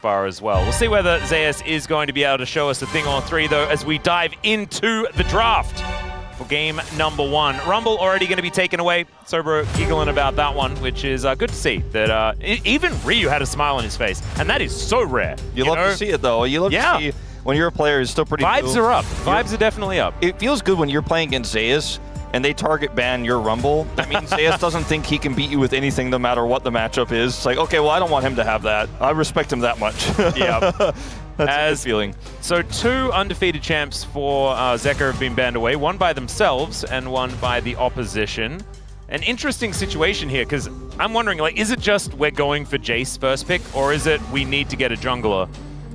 far as well. We'll see whether Zeus is going to be able to show us a thing or three, though, as we dive into the draft for game number 1. Rumble already going to be taken away. Sober giggling about that one, which is good to see. That even Ryu had a smile on his face, and that is so rare. You love to see it, though. You love to see when you're a player, it's still pretty Vibes are up. Vibes are definitely up. It feels good when you're playing against Zeus and they target ban your Rumble. That means Zeus doesn't think he can beat you with anything no matter what the matchup is. It's like, okay, well, I don't want him to have that. I respect him that much. Yeah. That's a good feeling. So 2 undefeated champs for Zeka have been banned away, one by themselves and one by the opposition. An interesting situation here, because I'm wondering, like, is it just we're going for Jace first pick, or is it we need to get a jungler?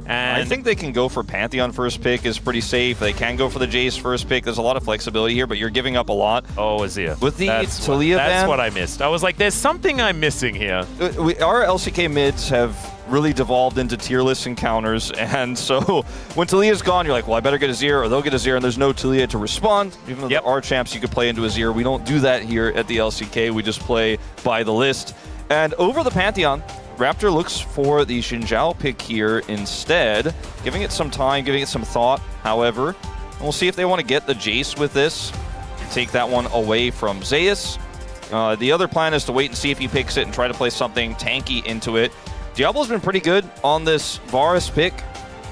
And I think they can go for Pantheon first pick is pretty safe. They can go for the Jace first pick. There's a lot of flexibility here, but you're giving up a lot. Oh, Azir. With the Talia ban, that's what I missed. I was like, there's something I'm missing here. Our LCK mids have really devolved into tier list encounters, and so when Talia's gone, you're like, well, I better get Azir, or they'll get Azir, and there's no Talia to respond. Even though there are champs you could play into Azir, we don't do that here at the LCK. We just play by the list. And over the Pantheon, Raptor looks for the Xin Zhao pick here instead, giving it some time, giving it some thought, however. And we'll see if they want to get the Jace with this, take that one away from Zeus. The other plan is to wait and see if he picks it and try to play something tanky into it. Diablo's been pretty good on this Varus pick.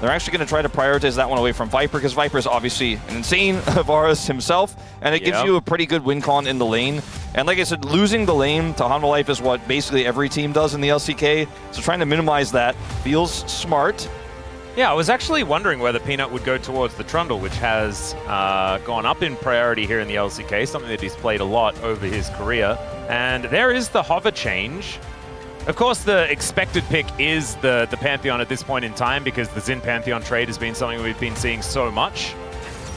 They're actually going to try to prioritize that one away from Viper, because Viper is obviously an insane Varus himself, and it gives you a pretty good win con in the lane. And like I said, losing the lane to HANWHA Life is what basically every team does in the LCK, so trying to minimize that feels smart. Yeah, I was actually wondering whether Peanut would go towards the Trundle, which has gone up in priority here in the LCK, something that he's played a lot over his career. And there is the hover change. Of course, the expected pick is the Pantheon at this point in time, because the Xin Pantheon trade has been something we've been seeing so much.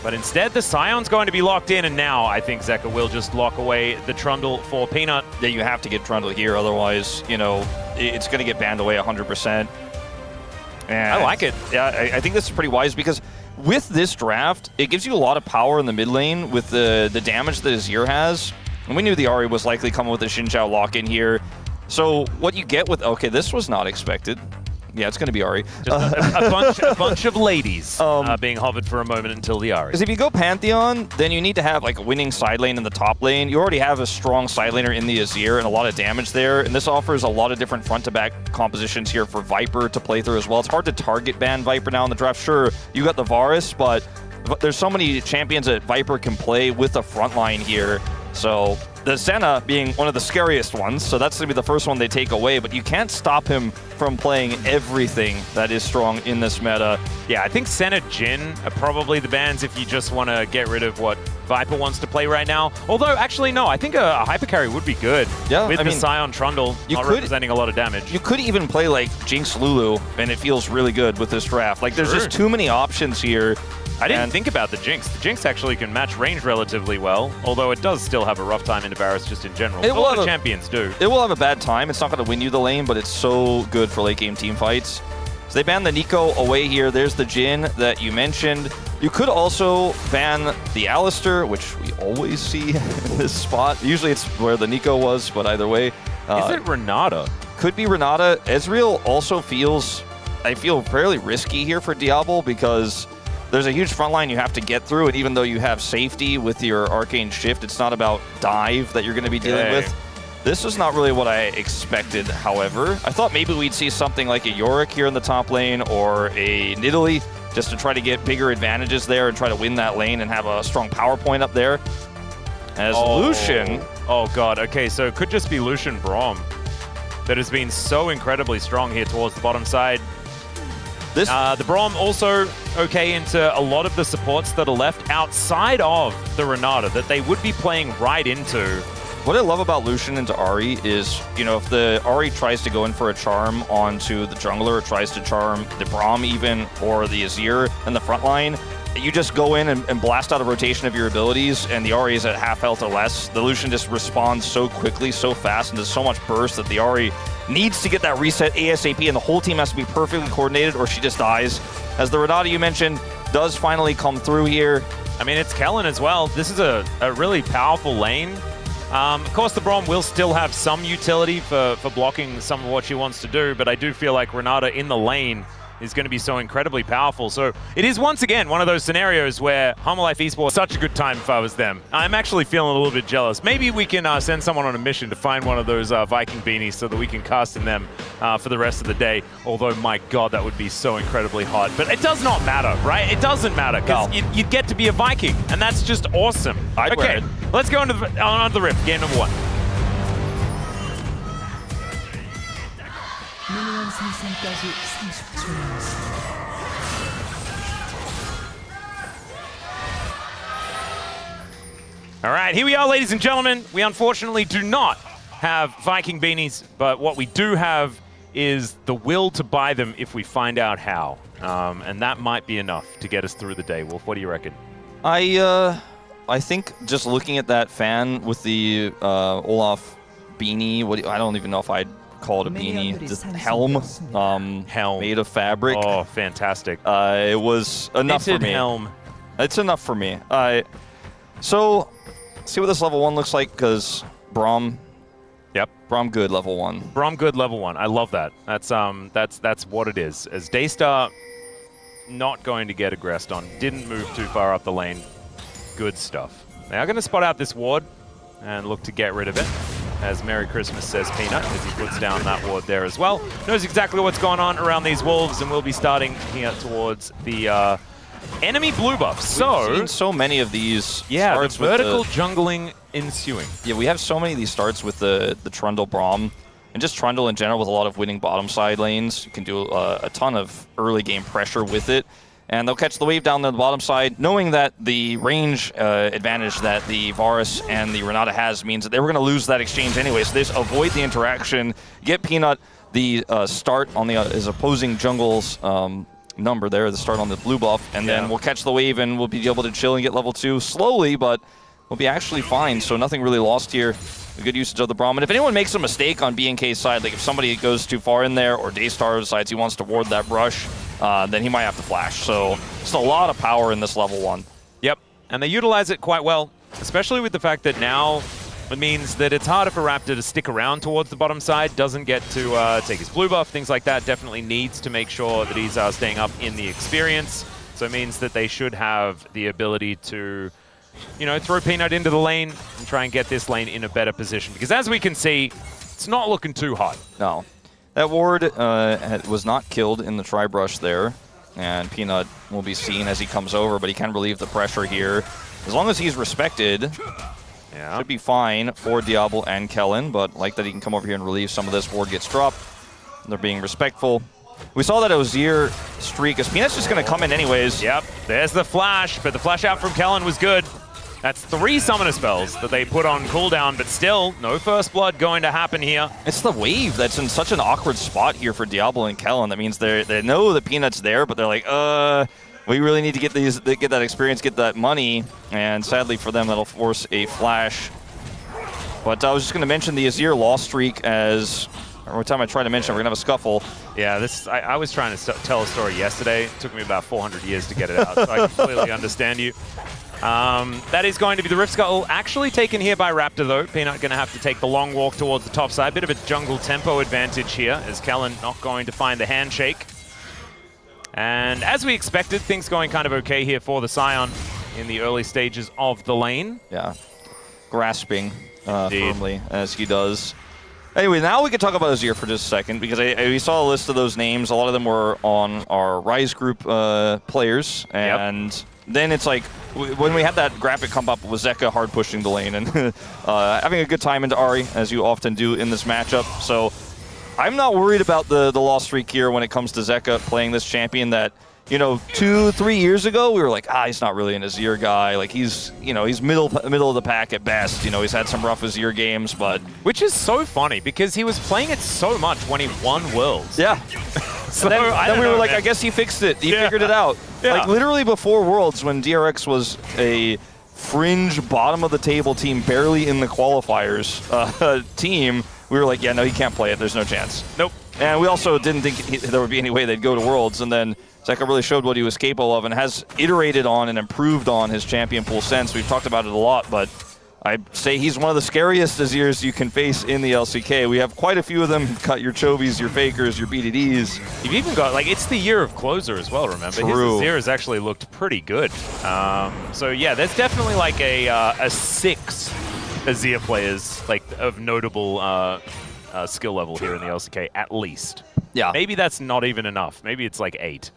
But instead, the Scion's going to be locked in, and now I think Zeka will just lock away the Trundle for Peanut. Yeah, you have to get Trundle here, otherwise, you know, it's going to get banned away 100%. And I like it. Yeah, I think this is pretty wise, because with this draft, it gives you a lot of power in the mid lane with the damage that Azir has. And we knew the Ahri was likely coming with the Xin Zhao lock-in here. So what you get with... Okay, this was not expected. Yeah, it's going to be Ahri. Just a bunch of ladies being hovered for a moment until the Ahri. Because if you go Pantheon, then you need to have like a winning side lane in the top lane. You already have a strong side laner in the Azir and a lot of damage there. And this offers a lot of different front-to-back compositions here for Viper to play through as well. It's hard to target ban Viper now in the draft. Sure, you got the Varus, but there's so many champions that Viper can play with a front line here. So the Senna being one of the scariest ones, so that's going to be the first one they take away, but you can't stop him from playing everything that is strong in this meta. Yeah, I think Senna Jhin are probably the bans if you just want to get rid of what Viper wants to play right now. Although, actually, no, I think a hyper carry would be good. Yeah, with the Scion Trundle representing a lot of damage. You could even play like Jinx Lulu, and it feels really good with this draft. Like, there's just too many options here. I didn't think about the Jinx. The Jinx actually can match range relatively well, although it does still have a rough time into Varus just in general. A lot of champions do. It will have a bad time. It's not going to win you the lane, but it's so good for late game team fights. So they banned the Nico away here. There's the Jhin that you mentioned. You could also ban the Alistair, which we always see in this spot. Usually it's where the Nico was, but either way. Is it Renata? Could be Renata. Ezreal also feels, I feel, fairly risky here for Diablo, because there's a huge front line you have to get through, and even though you have safety with your Arcane Shift, it's not about dive that you're going to be dealing with. This is not really what I expected, however. I thought maybe we'd see something like a Yorick here in the top lane, or a Nidalee, just to try to get bigger advantages there and try to win that lane and have a strong power point up there. As Lucian... Oh god, okay, so it could just be Lucian Braum that has been so incredibly strong here towards the bottom side. The Braum also okay into a lot of the supports that are left outside of the Renata that they would be playing right into. What I love about Lucian into Ahri is, you know, if the Ahri tries to go in for a charm onto the jungler, or tries to charm the Braum even, or the Azir in the front line, you just go in and blast out a rotation of your abilities, and the Ahri is at half health or less. The Lucian just responds so quickly, so fast, and does so much burst that the Ahri needs to get that reset ASAP, and the whole team has to be perfectly coordinated or she just dies. As the Renata you mentioned does finally come through here. I mean, it's Kellen as well. This is a really powerful lane. Of course, the Braum will still have some utility for blocking some of what she wants to do, but I do feel like Renata in the lane is going to be so incredibly powerful. So it is once again one of those scenarios where HANWHA Life Esports, such a good time if I was them. I'm actually feeling a little bit jealous. Maybe we can send someone on a mission to find one of those Viking beanies so that we can cast in them for the rest of the day. Although, my God, that would be so incredibly hot. But it does not matter, right? It doesn't matter because you'd get to be a Viking, and that's just awesome. Okay, let's go on the Rift, game number 1. 미니언 생성까지 30초 남았습니다. All right, here we are, ladies and gentlemen. We unfortunately do not have Viking beanies, but what we do have is the will to buy them if we find out how. And that might be enough to get us through the day. Wolf, what do you reckon? I think just looking at that fan with the Olaf beanie, I don't even know if I'd call it a beanie, just helm, made of fabric. Oh, fantastic. It was enough for me. Helm. It's enough for me. So, see what this level 1 looks like, because Braum. Yep. Braum good level 1. Braum good level 1. I love that. That's what it is. As Daystar not going to get aggressed on, didn't move too far up the lane. Good stuff. They are going to spot out this ward and look to get rid of it. As Merry Christmas says Peanut, as he puts down that ward there as well. Knows exactly what's going on around these wolves, and we'll be starting here towards the enemy blue buff. So, we've seen so many of these. Yeah, starts the vertical jungling ensuing. Yeah, we have so many of these starts with the Trundle Braum, and just Trundle in general with a lot of winning bottom side lanes. You can do a ton of early game pressure with it. And they'll catch the wave down the bottom side, knowing that the range advantage that the Varus and the Renata has means that they were going to lose that exchange anyway. So they just avoid the interaction, get Peanut the start on his opposing jungle's number there, the start on the blue buff, and then we'll catch the wave and we'll be able to chill and get level 2 slowly, but we'll be actually fine. So nothing really lost here. A good usage of the Braum. And if anyone makes a mistake on BNK's side, like if somebody goes too far in there or Daystar decides he wants to ward that brush, then he might have to flash. So just a lot of power in this level 1. Yep, and they utilize it quite well, especially with the fact that now it means that it's harder for Raptor to stick around towards the bottom side, doesn't get to take his blue buff, things like that. Definitely needs to make sure that he's staying up in the experience. So it means that they should have the ability to, you know, throw Peanut into the lane and try and get this lane in a better position. Because as we can see, it's not looking too hot. No. That ward was not killed in the tri-brush there, and Peanut will be seen as he comes over, but he can relieve the pressure here. As long as he's respected, should be fine for Diablo and Kellen, but like that he can come over here and relieve some of this. Ward gets dropped. They're being respectful. We saw that Ozir streak, as Peanut's just going to come in anyways. Yep, there's the flash, but the flash out from Kellen was good. That's 3 summoner spells that they put on cooldown, but still, no first blood going to happen here. It's the wave that's in such an awkward spot here for Diablo and Kellen. That means they know the Peanut's there, but they're like, we really need to get that experience, get that money, and sadly for them, that'll force a flash. But I was just going to mention the Azir loss streak, as every time I try to mention it, we're going to have a scuffle. Yeah, I was trying to tell a story yesterday. It took me about 400 years to get it out, so I completely understand you. That is going to be the Rift Scuttle, actually taken here by Raptor though. Peanut going to have to take the long walk towards the top side. Bit of a jungle tempo advantage here, as Kellen not going to find the handshake. And as we expected, things going kind of okay here for the Scion in the early stages of the lane. Yeah, grasping firmly as he does. Anyway, now we can talk about Azir for just a second, because we saw a list of those names. A lot of them were on our Rise group players, and then it's like, when we had that graphic come up, was Zeka hard pushing the lane and having a good time into Ahri, as you often do in this matchup. So I'm not worried about the loss streak here when it comes to Zeka playing this champion that, you know, 2-3 years ago, we were like, he's not really an Azir guy. Like, he's middle of the pack at best. You know, he's had some rough Azir games, but... Which is so funny, because he was playing it so much when he won Worlds. Yeah. So then we were like, I guess he fixed it. He figured it out. Yeah. Like, literally before Worlds, when DRX was a fringe bottom-of-the-table team, barely in the qualifiers team, we were like, yeah, no, he can't play it. There's no chance. Nope. And we also didn't think there would be any way they'd go to Worlds, and then Zeka really showed what he was capable of and has iterated on and improved on his champion pool since. We've talked about it a lot, but I'd say he's one of the scariest Azirs you can face in the LCK. We have quite a few of them. Cut your Chovies, your Fakers, your BDDs. You've even got, like, it's the year of closer as well, remember? True. His Azir has actually looked pretty good. So yeah, there's definitely like a 6 Azir players, like, of notable skill level here in the LCK, at least. Yeah. Maybe that's not even enough. Maybe it's like 8.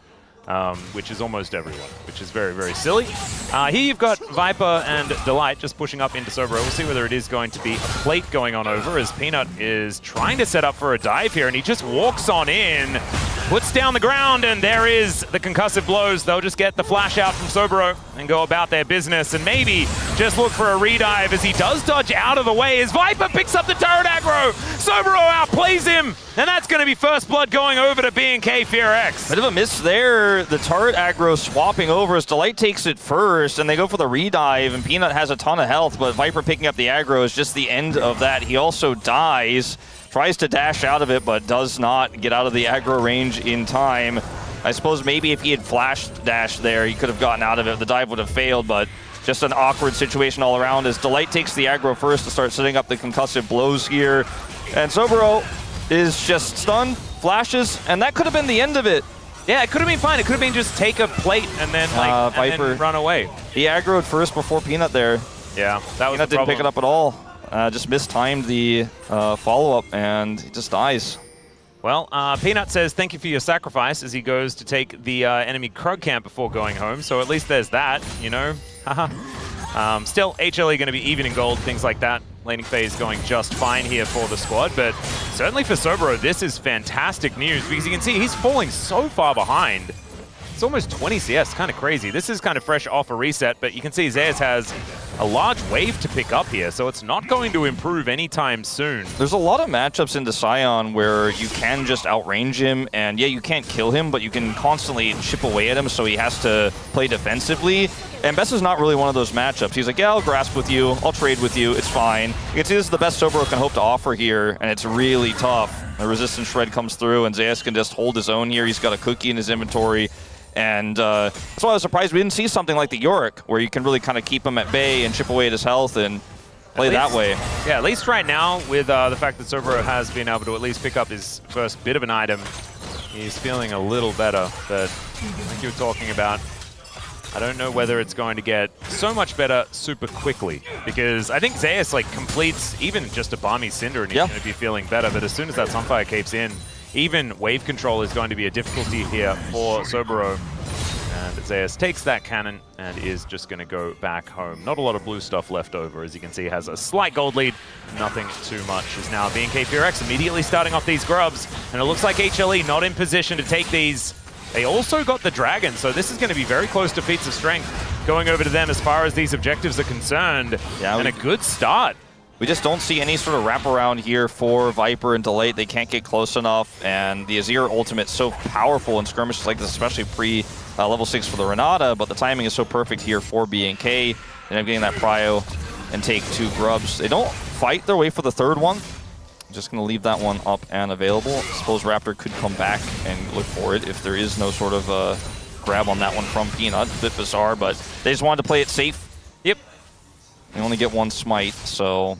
Which is almost everyone, which is very, very silly. Here you've got Viper and Delight just pushing up into Sobro. We'll see whether it is going to be a plate going on over, as Peanut is trying to set up for a dive here, and he just walks on in, puts down the ground, and there is the concussive blows. They'll just get the flash out from Sobro and go about their business, and maybe just look for a redive as he does dodge out of the way as Viper picks up the turret aggro. Sobro outplays him, and that's going to be first blood going over to BNK FEARX. Bit of a miss there. The turret aggro swapping over as Delight takes it first, and they go for the redive, and Peanut has a ton of health, but Viper picking up the aggro is just the end of that. He also dies, tries to dash out of it, but does not get out of the aggro range in time. I suppose maybe if he had flash dash there, he could have gotten out of it. The dive would have failed, but just an awkward situation all around as Delight takes the aggro first to start setting up the concussive blows here. And Sobro is just stunned, flashes, and that could have been the end of it. Yeah, it could have been fine. It could have been just take a plate and then like Viper, and then run away. He aggroed first before Peanut there. Yeah, that was Peanut the didn't problem. pick it up at all. Just mistimed the follow-up, and he just dies. Well, Peanut says thank you for your sacrifice as he goes to take the enemy Krug camp before going home, so at least there's that, you know. Haha. Still, HLE going to be even in gold, things like that. Laning phase going just fine here for the squad, but certainly for Sobro, this is fantastic news because you can see he's falling so far behind. It's almost 20 CS, kind of crazy. This is kind of fresh off a reset, but you can see Zeus has a large wave to pick up here, so it's not going to improve anytime soon. There's a lot of matchups into Sion where you can just outrange him, and yeah, you can't kill him, but you can constantly chip away at him, so he has to play defensively. And Bess is not really one of those matchups. He's like, yeah, I'll grasp with you, I'll trade with you, it's fine. You can see this is the best Sobro can hope to offer here, and it's really tough. The resistance shred comes through, and Zeus can just hold his own here. He's got a cookie in his inventory. And that's why I was surprised we didn't see something like the Yorick, where you can really kind of keep him at bay and chip away at his health and play that way. Yeah, at least right now, with the fact that Sobro has been able to at least pick up his first bit of an item, he's feeling a little better. But like you were talking about, I don't know whether it's going to get so much better super quickly, because I think Zeus like completes even just a Balmy Cinder and he's going to be feeling better, but as soon as that Sunfire keeps in, even wave control is going to be a difficulty here for Sobro. And Zeus takes that cannon and is just going to go back home. Not a lot of blue stuff left over. As you can see, has a slight gold lead. Nothing too much. Is now BNK FEARX immediately starting off these grubs. And it looks like HLE not in position to take these. They also got the dragon, so this is going to be very close to feats of strength going over to them as far as these objectives are concerned. Yeah, and a good start. We just don't see any sort of wraparound here for Viper and Delight. They can't get close enough, and the Azir ultimate's so powerful in skirmishes like this, especially pre-level 6 for the Renata, but the timing is so perfect here for BNK. They end up getting that prio and take 2 grubs. They don't fight their way for the third one. Just going to leave that one up and available. I suppose Raptor could come back and look for it if there is no sort of grab on that one from Peanut. A bit bizarre, but they just wanted to play it safe. Yep. They only get 1 smite, so...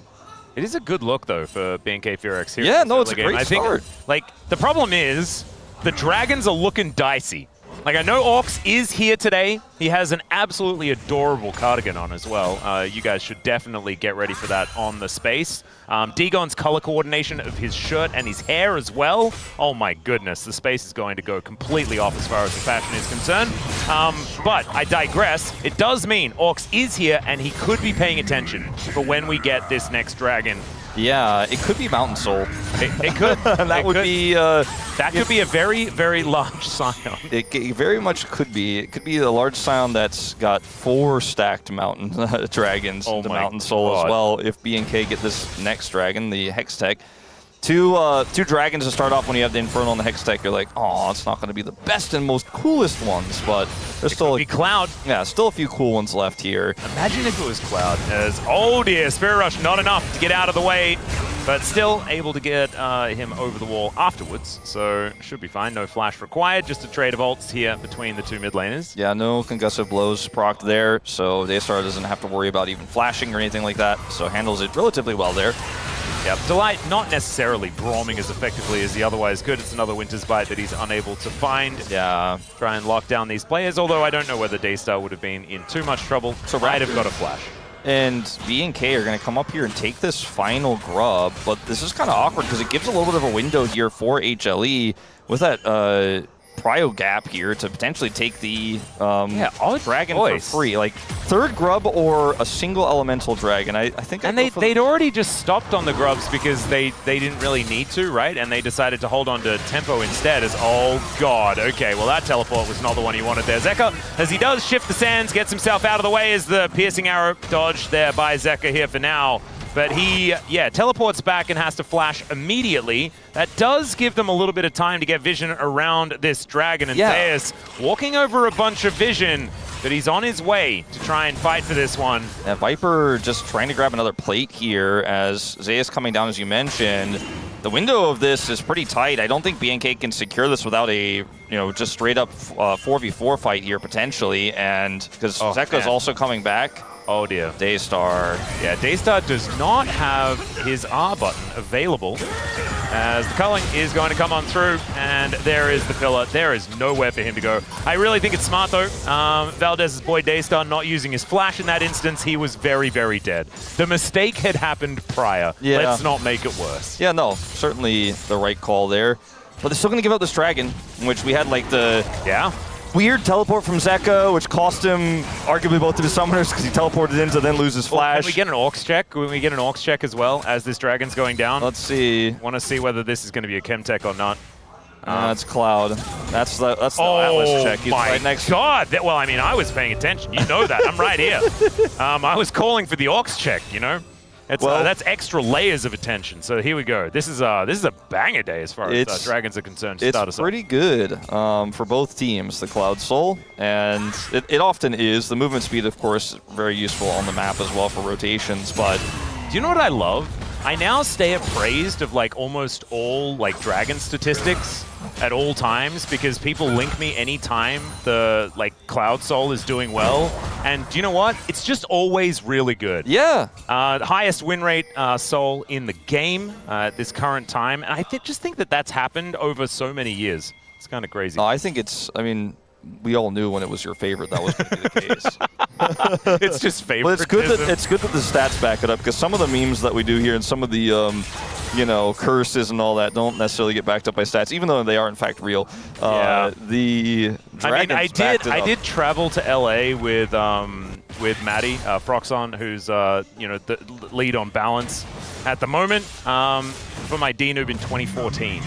It is a good look, though, for BNK FEARX here. Yeah, no, it's a great start. Like, the problem is, the Dragons are looking dicey. Like, I know Orcs is here today. He has an absolutely adorable cardigan on as well. You guys should definitely get ready for that on the space. Dagon's color coordination of his shirt and his hair as well. Oh my goodness, the space is going to go completely off as far as the fashion is concerned. But I digress. It does mean Orcs is here and he could be paying attention for when we get this next dragon. Yeah, it could be Mountain Soul. It could. That would be... that could be a very, very large Scion. It very much could be. It could be a large Scion that's got 4 stacked Mountain Dragons into Mountain Soul as well. If BNK get this next dragon, the Hextech. 2 dragons to start off when you have the Infernal and the Hextech. You're like, oh, it's not going to be the best and most coolest ones, but there's still... Could be Cloud. Yeah, still a few cool ones left here. Imagine if it was Cloud. Oh dear, Spirit Rush not enough to get out of the way. but still able to get him over the wall afterwards, so should be fine. No flash required, just a trade of ults here between the two mid laners. Yeah, no concussive blows procced there, so Daystar doesn't have to worry about even flashing or anything like that, so handles it relatively well there. Yep, Delight not necessarily brauming as effectively as he otherwise could. It's another Winter's Bite that he's unable to find. Yeah. Try and lock down these players, although I don't know whether Daystar would have been in too much trouble. So might have got a flash. And BNK are going to come up here and take this final grub, but this is kind of awkward because it gives a little bit of a window here for HLE with that prio gap here to potentially take the dragon for free. Like, third grub or a single elemental dragon. I think. And they'd already just stopped on the grubs because they didn't really need to, right? And they decided to hold on to tempo instead as, oh god, okay, well that teleport was not the one he wanted there. Zeka, as he does shift the sands, gets himself out of the way as the piercing arrow dodge there by Zeka here for now. But he, teleports back and has to flash immediately. That does give them a little bit of time to get vision around this dragon. And Zeus walking over a bunch of vision, but he's on his way to try and fight for this one. Yeah, Viper just trying to grab another plate here as Zeus coming down, as you mentioned. The window of this is pretty tight. I don't think BNK can secure this without a, just straight up 4v4 fight here potentially. And because Zeka's also coming back. Oh dear. Daystar. Yeah, Daystar does not have his R button available as the culling is going to come on through, and there is the pillar. There is nowhere for him to go. I really think it's smart though. Valdez's boy Daystar not using his flash in that instance. He was very, very dead. The mistake had happened prior. Yeah. Let's not make it worse. Yeah, no, certainly the right call there. But they're still going to give out this dragon, in which we had like the... weird teleport from Zeka, which cost him arguably both of his summoners because he teleported in to then lose his flash. Can we get an Orcs check? Can we get an Orcs check as well as this dragon's going down? Let's see. Want to see whether this is going to be a Chemtech or not. That's Cloud. That's the Atlas check. He's right next to well, I mean, I was paying attention. You know that. I'm right here. I was calling for the Orcs check, That's extra layers of attention. So here we go. This is a banger day as far as dragons are concerned. It's pretty good for both teams, the Cloud Soul, and it often is. The movement speed, of course, very useful on the map as well for rotations. But do you know what I love? I now stay appraised of like almost all like dragon statistics at all times because people link me anytime the like Cloud Soul is doing well. And do you know what? It's just always really good. Yeah. The highest win rate Soul in the game at this current time. And I just think that that's happened over so many years. It's kind of crazy. I think we all knew when it was your favorite that was going to be the case. It's just favorite. But it's good that the stats back it up because some of the memes that we do here and some of the curses and all that don't necessarily get backed up by stats, even though they are in fact real. The dragons I did travel to LA with Maddie Froxon, who's the lead on balance at the moment for my D-Noob in 2014.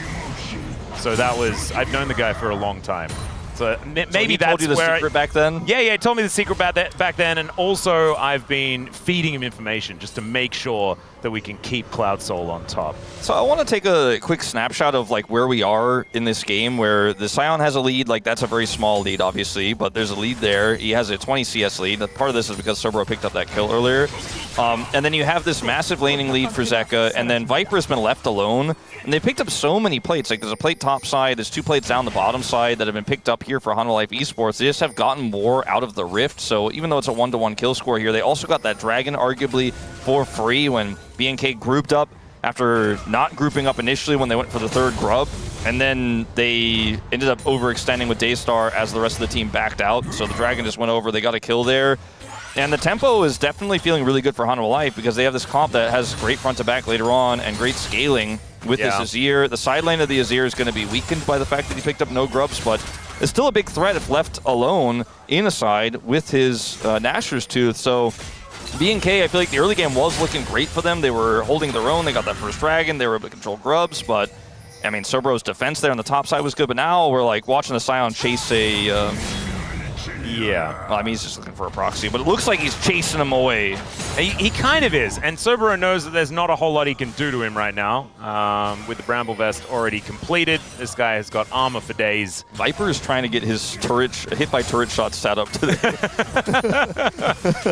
So I've known the guy for a long time. So maybe that's told you the secret back then? Yeah, he told me the secret back then, and also I've been feeding him information just to make sure that we can keep Cloud Soul on top. So I want to take a quick snapshot of like where we are in this game, where the Scion has a lead. Like that's a very small lead, obviously, but there's a lead there. He has a 20 CS lead. Part of this is because Sobro picked up that kill earlier. And then you have this massive laning lead for Zeka, and then Viper's been left alone. And they picked up so many plates. Like there's a plate top side, there's 2 plates down the bottom side that have been picked up here for HANWHA Life Esports. They just have gotten more out of the Rift. So even though it's a 1-to-1 kill score here, they also got that dragon arguably for free when BNK grouped up after not grouping up initially when they went for the 3rd grub. And then they ended up overextending with Daystar as the rest of the team backed out. So the dragon just went over, they got a kill there. And the tempo is definitely feeling really good for HANWHA Life because they have this comp that has great front to back later on and great scaling with this Azir. The side lane of the Azir is going to be weakened by the fact that he picked up no grubs, but it's still a big threat if left alone in a side with his Nashor's Tooth. So BNK, I feel like the early game was looking great for them. They were holding their own. They got that first dragon. They were able to control grubs, but I mean, Sobro's defense there on the top side was good, but now we're like watching the Scion chase a Yeah. Well, I mean, he's just looking for a proxy, but it looks like he's chasing him away. He kind of is, and Sobero knows that there's not a whole lot he can do to him right now. With the Bramble Vest already completed, this guy has got armor for days. Viper is trying to get his hit by turret shots stat up today.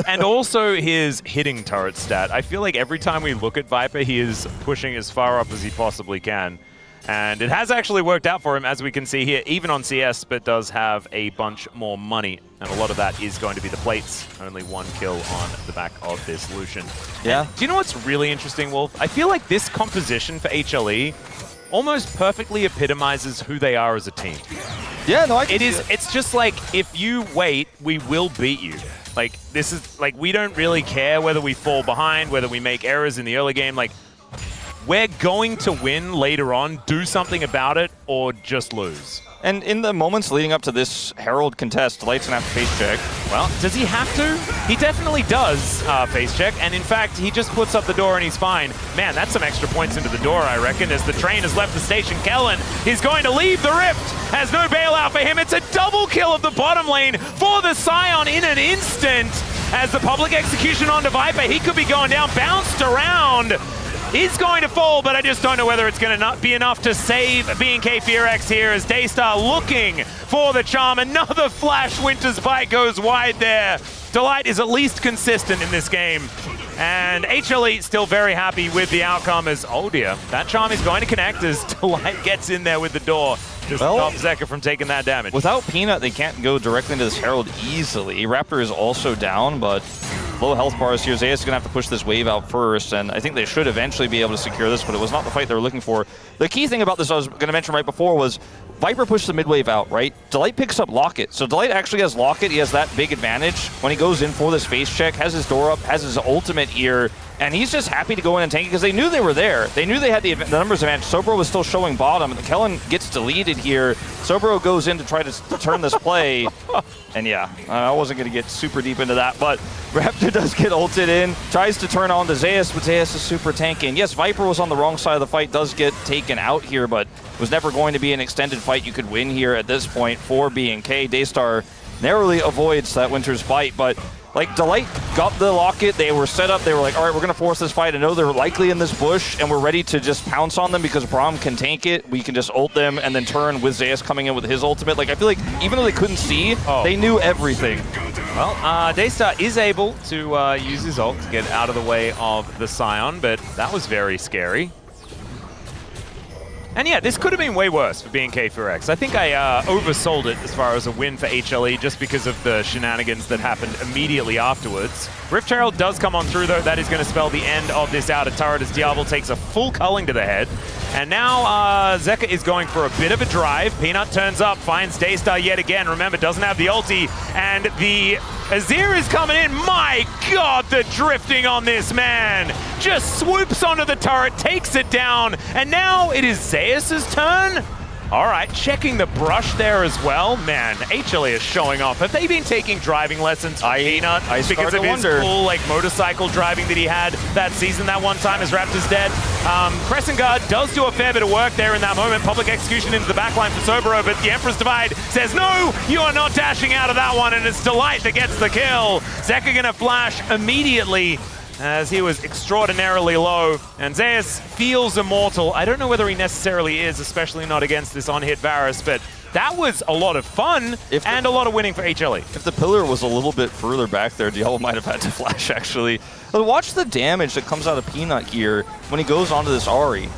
And also his hitting turret stat. I feel like every time we look at Viper, he is pushing as far up as he possibly can. And it has actually worked out for him, as we can see here, even on CS, but does have a bunch more money. And a lot of that is going to be the plates. Only 1 kill on the back of this Lucian. Yeah. And do you know what's really interesting, Wolf? I feel like this composition for HLE almost perfectly epitomizes who they are as a team. Yeah, no, I can see it. It's just like, if you wait, we will beat you. Like, this is, like, we don't really care whether we fall behind, whether we make errors in the early game. Like, we're going to win later on, do something about it, or just lose. And in the moments leading up to this Herald contest, Delight's gonna have to face check. Well, does he have to? He definitely does face check, and in fact, he just puts up the door and he's fine. Man, that's some extra points into the door, I reckon, as the train has left the station. Kellen is going to leave the Rift, has no bailout for him. It's a double kill of the bottom lane for the Scion in an instant. As the public execution onto Viper, he could be going down, bounced around. He's going to fall, but I just don't know whether it's going to be enough to save BNK FEARX here, as Daystar looking for the charm. Another Flash Winter's Bite goes wide there. Delight is at least consistent in this game. And HLE still very happy with the outcome, as, oh dear, that charm is going to connect as Delight gets in there with the door. Just stop Zeka from taking that damage. Without Peanut, they can't go directly into this Herald easily. Raptor is also down, but low health bars here. Zeus is going to have to push this wave out first, and I think they should eventually be able to secure this, but it was not the fight they were looking for. The key thing about this I was going to mention right before was Viper pushed the mid wave out, right? Delight picks up Locket. So Delight actually has Locket. He has that big advantage when he goes in for this face check, has his door up, has his ultimate here, and he's just happy to go in and tank it because they knew they were there. They knew they had the numbers advantage. Sobero was still showing bottom, and Kellen gets deleted here. Sobero goes in to try to turn this play, and yeah, I wasn't going to get super deep into that, but Raptor does get ulted in, tries to turn on to Zeus, but Zeus is super tanky. And yes, Viper was on the wrong side of the fight, does get taken out here, but was never going to be an extended fight you could win here at this point for BNK. Daystar narrowly avoids that Winter's Bite, but like, Delight got the Locket, they were set up, they were like, all right, we're going to force this fight. I know they're likely in this bush, and we're ready to just pounce on them because Braum can tank it. We can just ult them and then turn with Zeus coming in with his ultimate. Like, I feel like even though they couldn't see, they knew everything. Well, Daystar is able to use his ult to get out of the way of the Scion, but that was very scary. And yeah, this could have been way worse for BNK FEARX. I think I oversold it as far as a win for HLE just because of the shenanigans that happened immediately afterwards. Rift Herald does come on through though. That is going to spell the end of this outer turret as Diablo takes a full culling to the head. And now Zeka is going for a bit of a drive. Peanut turns up, finds Daystar yet again. Remember, doesn't have the ulti. And the Azir is coming in. My God, the drifting on this man. Just swoops onto the turret, takes it down. And now it is Zeus's turn. All right, checking the brush there as well. Man, HLE is showing off. Have they been taking driving lessons from Peanut? Because of his cool motorcycle driving that he had that season, that one time as Raptor's dead. Crescent Guard does do a fair bit of work there in that moment. Public execution into the backline for Sobero, but the Emperor's Divide says, no, you are not dashing out of that one, and it's Delight that gets the kill. Zeka gonna flash immediately, as he was extraordinarily low, and Zeus feels immortal. I don't know whether he necessarily is, especially not against this on-hit Varus, but that was a lot of fun and a lot of winning for HLE. If the pillar was a little bit further back there, Diablo might have had to flash, actually. But watch the damage that comes out of Peanut here when he goes onto this Ahri.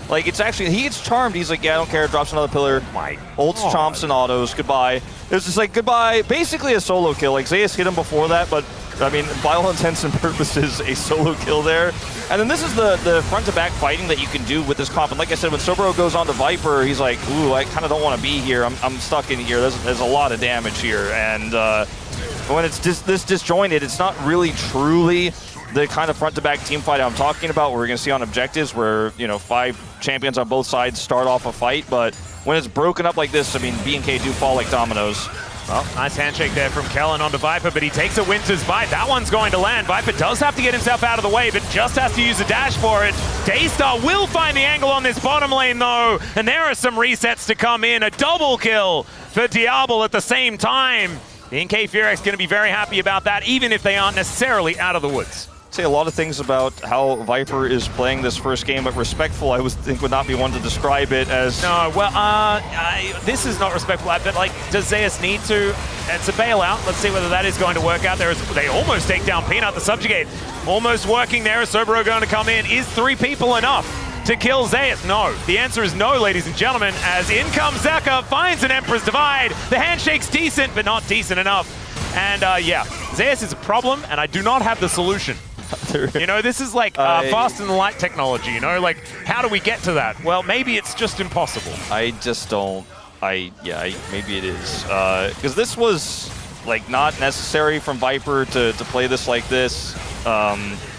Like, it's actually, he gets charmed. He's like, yeah, I don't care, drops another pillar. My ults, chomps, and autos, goodbye. It was just like, goodbye. Basically a solo kill. Like, Zeus hit him before that, but I mean, by all intents and purposes, a solo kill there. And then this is the front-to-back fighting that you can do with this comp. And like I said, when Sobero goes on to Viper, he's like, ooh, I kind of don't want to be here. I'm stuck in here. There's a lot of damage here. And when it's this disjointed, it's not really truly the kind of front-to-back team fight I'm talking about, where we're going to see on objectives where, you know, 5 champions on both sides start off a fight. But when it's broken up like this, I mean, BNK do fall like dominoes. Well, nice handshake there from Kellen onto Viper, but he takes a Winter's Bite. That one's going to land. Viper does have to get himself out of the way, but just has to use a dash for it. Daystar will find the angle on this bottom lane, though, and there are some resets to come in. A double kill for Diablo at the same time. BNK FEARX going to be very happy about that, even if they aren't necessarily out of the woods. Say a lot of things about how Viper is playing this first game, but respectful, I think would not be one to describe it as. No, well, this is not respectful, but like, does Zeus need to? It's a bailout. Let's see whether that is going to work out. They almost take down Peanut, the subjugate. Almost working there. Sobero going to come in. Is 3 people enough to kill Zeus? No. The answer is no, ladies and gentlemen, as in comes Zeka, finds an Emperor's Divide. The handshake's decent, but not decent enough. And yeah, Zeus is a problem, and I do not have the solution. You know, this is like fast and light technology, you know? Like, how do we get to that? Well, maybe it's just impossible. I just don't. Maybe it is. Because this was, like, not necessary from Viper to play this like this.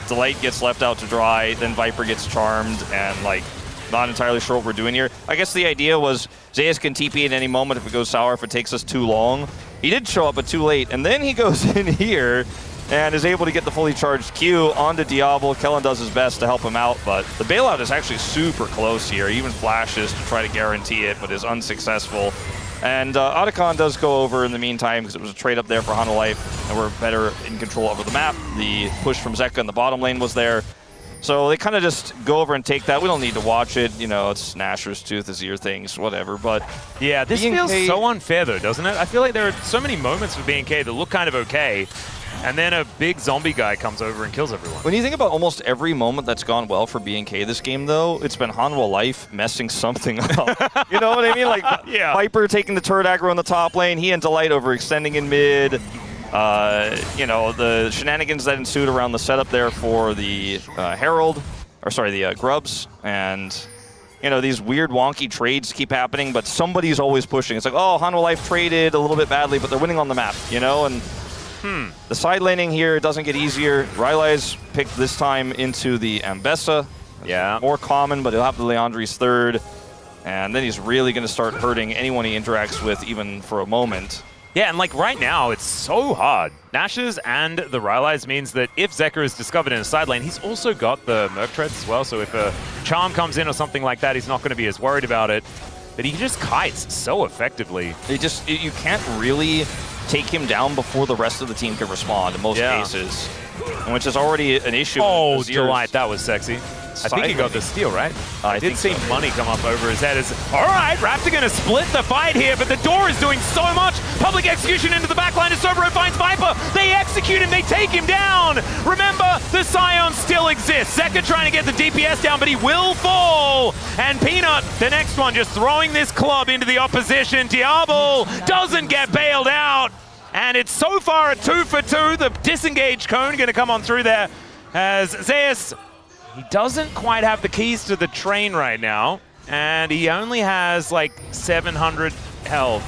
Delight gets left out to dry, then Viper gets charmed, and, like, not entirely sure what we're doing here. I guess the idea was Zeus can TP at any moment if it goes sour, if it takes us too long. He did show up, but too late. And then he goes in here and is able to get the fully charged Q onto Diablo. Kellen does his best to help him out, but the bailout is actually super close here. He even flashes to try to guarantee it, but is unsuccessful. And Otacon does go over in the meantime because it was a trade up there for HANWHA Life, and we're better in control over the map. The push from Zeka in the bottom lane was there. So they kind of just go over and take that. We don't need to watch it. You know, it's Nashor's Tooth, Azir things, whatever. But yeah, this feels so unfair, though, doesn't it? I feel like there are so many moments for BNK that look kind of okay, and then a big zombie guy comes over and kills everyone. When you think about almost every moment that's gone well for BNK this game, though, it's been HANWHA Life messing something up. You know what I mean? Like, yeah. Viper taking the turret aggro in the top lane, he and Delight overextending in mid. You know, the shenanigans that ensued around the setup there for the the Grubs, and, you know, these weird wonky trades keep happening, but somebody's always pushing. It's like, oh, HANWHA Life traded a little bit badly, but they're winning on the map, you know, and the side laning here doesn't get easier. Rylai's picked this time into the Ambessa. Yeah. More common, but he'll have the Leandri's third, and then he's really going to start hurting anyone he interacts with, even for a moment. Yeah, and like right now, it's so hard. Nash's and the Rylai's means that if Zeka is discovered in a side lane, he's also got the Merc Treads as well, so if a Charm comes in or something like that, he's not going to be as worried about it. But he just kites so effectively. You can't really take him down before the rest of the team can respond in most cases, which is already an issue. Oh, Delight, that was sexy. I think he got the steal, right? I did see money come up over his head. All right, Raptor going to split the fight here, but the door is doing so much. Public execution into the backline as Sobero finds Viper. They execute him, they take him down. Remember, the Scion still exists. Zeka trying to get the DPS down, but he will fall. And Peanut, the next one, just throwing this club into the opposition. Diablo doesn't get bailed out. And it's so far a 2 for 2. The disengaged cone going to come on through there as Zeus. He doesn't quite have the keys to the train right now, and he only has like 700 health.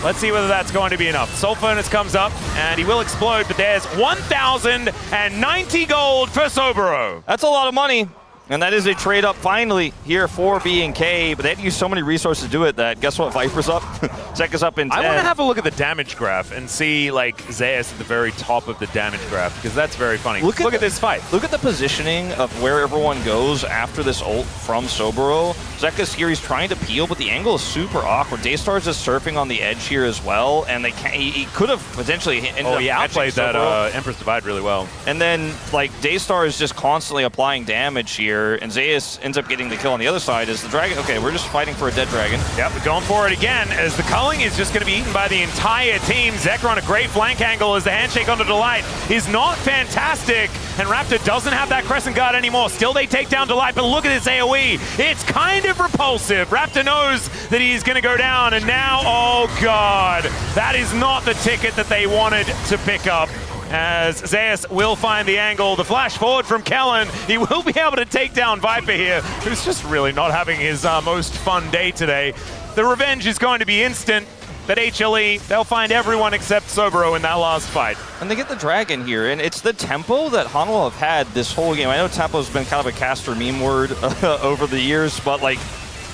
Let's see whether that's going to be enough. Soul Furnace comes up, and he will explode, but there's 1,090 gold for Sobero. That's a lot of money. And that is a trade up finally here for BNK, but they had to use so many resources to do it that, guess what, Viper's up. Zeka's up in 10. I want to have a look at the damage graph and see, like, Zeus at the very top of the damage graph, because that's very funny. Look at this fight. Look at the positioning of where everyone goes after this ult from Sobero. Zeka's here, he's trying to peel, but the angle is super awkward. Daystar's just surfing on the edge here as well, and they can't, he could have potentially ended up outplayed that Empress Divide really well. And then, like, Daystar is just constantly applying damage here, and Zeus ends up getting the kill on the other side as the dragon. Okay, we're just fighting for a dead dragon. Yep, we're going for it again as the culling is just going to be eaten by the entire team. Zeka on a great flank angle as the handshake onto Delight is not fantastic, and Raptor doesn't have that Crescent Guard anymore. Still they take down Delight, but look at this AoE. It's kind of repulsive. Raptor knows that he's going to go down, and now, oh god, that is not the ticket that they wanted to pick up. As Zeus will find the angle, the flash forward from Kellen. He will be able to take down Viper here, who's just really not having his most fun day today. The revenge is going to be instant, but HLE, they'll find everyone except Sobero in that last fight. And they get the dragon here, and it's the tempo that HANWHA have had this whole game. I know tempo's been kind of a caster meme word over the years, but like,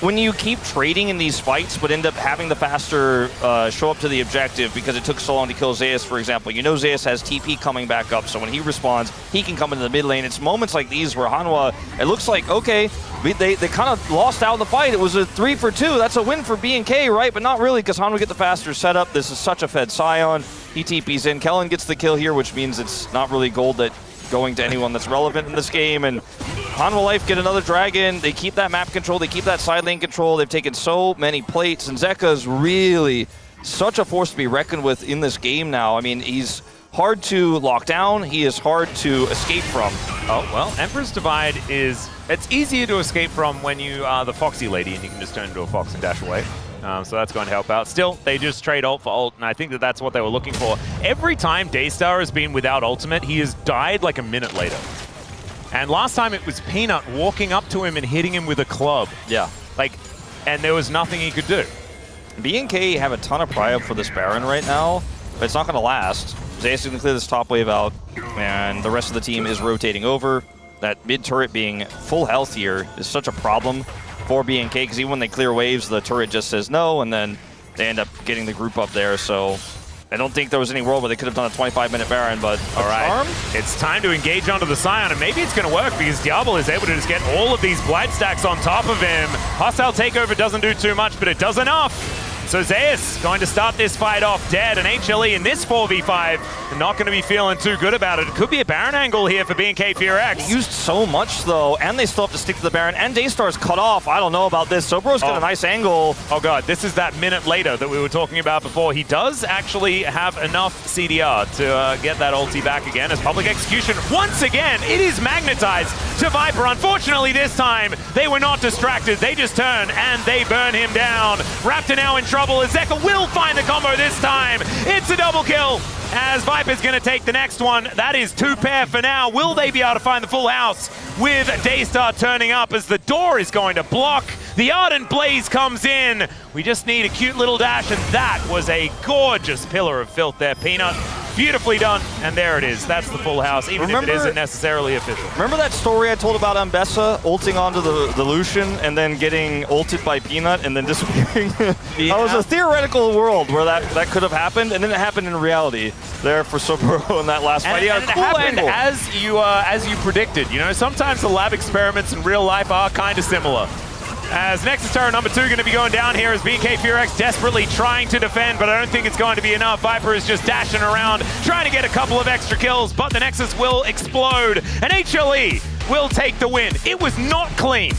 when you keep trading in these fights but end up having the faster show up to the objective because it took so long to kill Zeus, for example, you know Zeus has TP coming back up, so when he responds, he can come into the mid lane. It's moments like these where HANWHA, it looks like, okay, they kind of lost out in the fight. It was a 3-for-2. That's a win for BNK, right? But not really, because HANWHA get the faster setup. This is such a fed Scion. He TPs in. Kellen gets the kill here, which means it's not really gold that going to anyone that's relevant in this game. And HANWHA Life get another dragon. They keep that map control. They keep that side lane control. They've taken so many plates. And Zeka's really such a force to be reckoned with in this game now. I mean, he's hard to lock down. He is hard to escape from. Oh, well, Emperor's Divide is... It's easier to escape from when you are the Foxy Lady and you can just turn into a fox and dash away. So that's going to help out. Still, they just trade ult for ult, and I think that that's what they were looking for. Every time Daystar has been without ultimate, he has died like a minute later. And last time it was Peanut walking up to him and hitting him with a club. Yeah. Like, and there was nothing he could do. BNK have a ton of pry up for this Baron right now, but it's not going to last. Zeus is going to clear this top wave out, and the rest of the team is rotating over. That mid turret being full health here is such a problem for BNK, because even when they clear waves, the turret just says no, and then they end up getting the group up there. So I don't think there was any world where they could have done a 25-minute Baron, but all right, it's time to engage onto the Scion, and maybe it's going to work because Diablo is able to just get all of these blight stacks on top of him. Hostile takeover doesn't do too much, but it does enough. So Zeus going to start this fight off dead, and HLE in this 4v5 not going to be feeling too good about it. It could be a Baron angle here for BNK FEARX. Used so much though, and they still have to stick to the Baron, and Daystar's cut off. I don't know about this. Sobro's got a nice angle. Oh god, this is that minute later that we were talking about before. He does actually have enough CDR to get that ulti back again as public execution. Once again, it is magnetized to Viper. Unfortunately this time, they were not distracted. They just turn and they burn him down. Raptor now in trouble as Zeka will find the combo this time. It's a double kill as Viper's going to take the next one. That is 2 pair for now. Will they be able to find the full house with Daystar turning up as the door is going to block? The Ardent Blaze comes in. We just need a cute little dash, and that was a gorgeous pillar of filth there, Peanut. Beautifully done, and there it is. That's the full house, even if it isn't necessarily official. Remember that story I told about Ambessa ulting onto the Lucian and then getting ulted by Peanut and then disappearing? That was a theoretical world where that could have happened, and then it happened in reality there for Sobro in that last fight. And it happened as you predicted. You know, sometimes the lab experiments in real life are kind of similar. As Nexus Tower number 2 going to be going down here as BNK FEARX desperately trying to defend, but I don't think it's going to be enough. Viper is just dashing around, trying to get a couple of extra kills, but the Nexus will explode, and HLE will take the win. It was not clean.